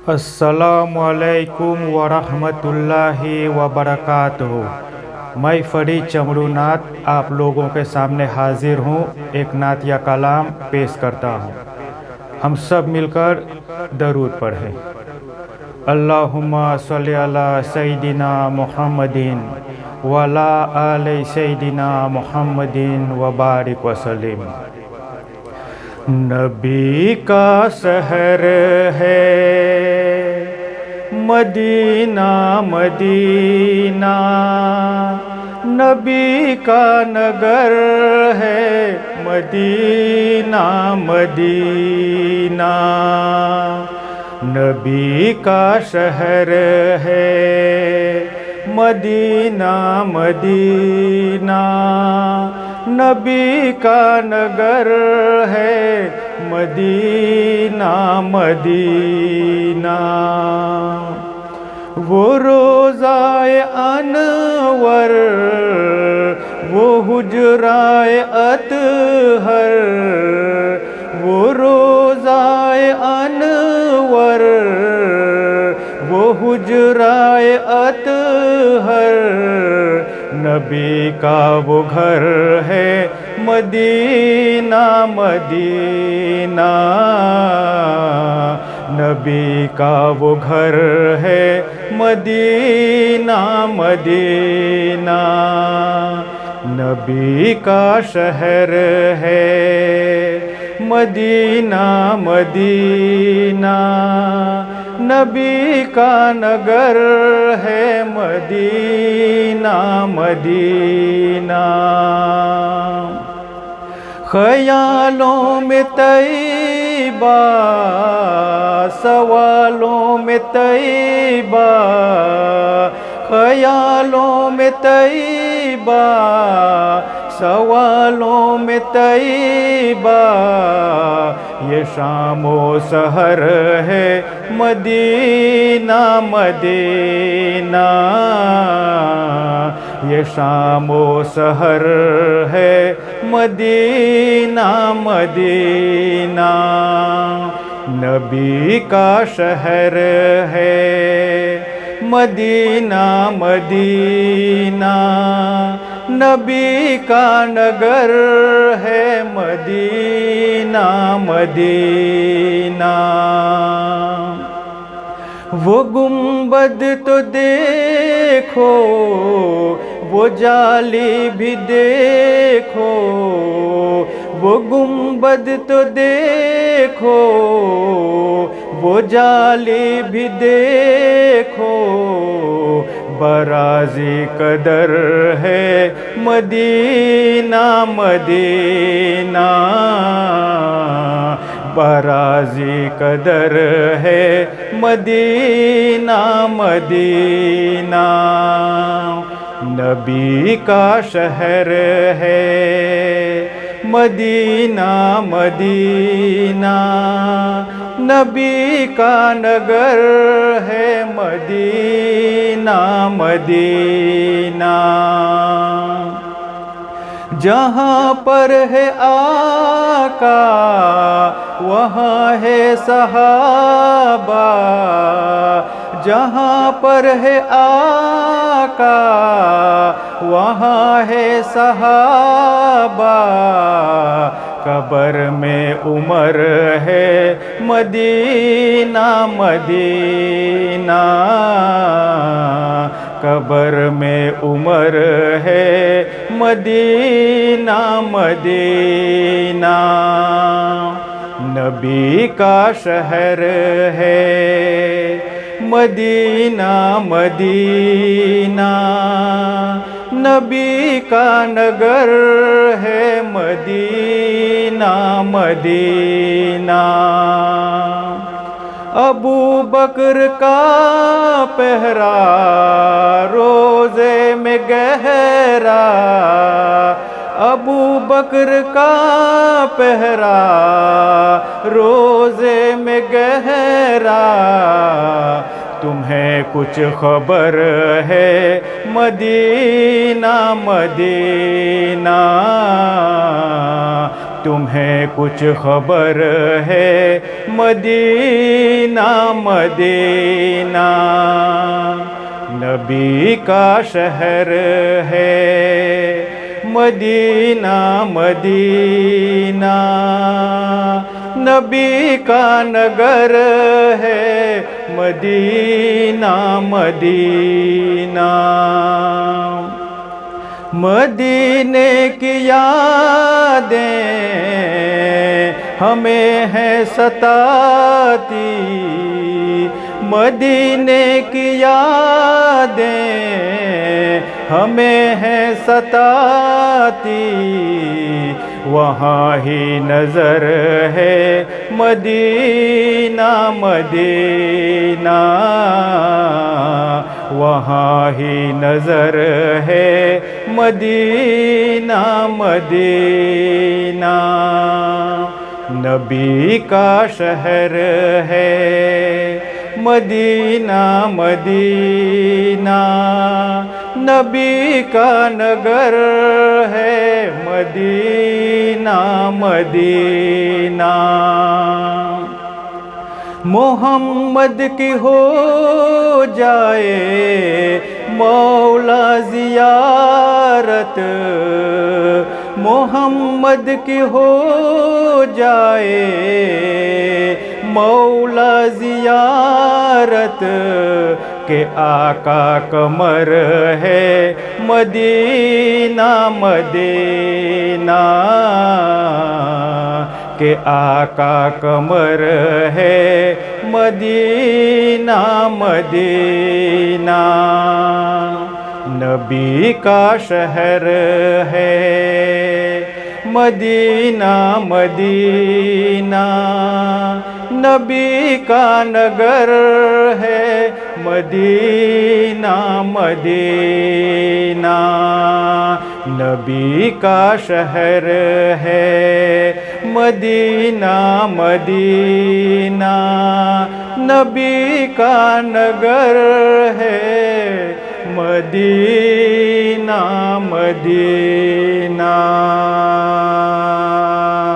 अस्सलामुअलैकुम वरहमतुल्लाहि वबरकातुहू। मैं फरीद चमड़ू नात आप लोगों के सामने हाजिर हूँ। एक नात या कलाम पेश करता हूँ। हम सब मिलकर दरूद पढ़ें। अल्लाहुम्मा सल्ली अला सय्यिदिना मुहम्मदिन वला आले सय्यिदिना मुहम्मदिन व बारिक वसल्लिम। नबी का शहर है मदीना मदीना, नबी का नगर है मदीना मदीना, नबी का शहर है मदीना मदीना, नबी का नगर है मदीना मदीना। वो रोज़ाए अनवर, वो हुजराए अतहर, वो रोज़ाए अनवर, वो हुजराए अतहर, नबी का वो घर है मदीना मदीना, नबी का वो घर है मदीना मदीना, नबी का शहर है मदीना मदीना, नबी का नगर है मदीना मदीना। ख़यालों में तैयबा, सवालों में तैयबा, ख़यालों में तैयबा, सवालों में तैयबा, ये शामो सहर है मदीना मदीना, ये शामो सहर है मदीना मदीना, नबी का शहर है मदीना मदीना, नबी का नगर है मदीना मदीना। वो गुंबद तो देखो, वो जाली भी देखो, वो गुंबद तो देखो, वो जाली भी देखो, बराजी कदर है मदीना मदीना, बराजी कदर है मदीना मदीना, नबी का शहर है मदीना मदीना, नबी का नगर है मदीना मदीना। जहाँ पर है आका वहाँ है सहाबा, जहाँ पर है आका वहाँ है सहाबा, कब्र में उमर है मदीना मदीना, कब्र में उमर है मदीना मदीना, नबी का शहर है मदीना मदीना, नबी का नगर है मदीना मदीना। अबू बकर का पहरा रोज़े में गहरा, अबू बकर का पहरा रोज़े में गहरा, तुम्हें कुछ खबर है मदीना मदीना, तुम्हें कुछ खबर है मदीना मदीना नबी का शहर है मदीना मदीना नबी का नगर है मदीना मदीना मदीने की यादें हमें है सताती मदीने की यादें हमें है सताती वहाँ ही नज़र है मदीना मदीना वहाँ ही नज़र है मदीना मदीना नबी का शहर है मदीना मदीना नबी का नगर है मदीना मदीना मोहम्मद की हो जाए मौला ज़ियारत मोहम्मद की हो जाए मौला ज़ियारत के आका कमर है मदीना मदीना के आका कमर है मदीना मदीना नबी का शहर है मदीना मदीना नबी का नगर है मदीना मदीना नबी का शहर है मदीना मदीना नबी का नगर है मदीना मदीना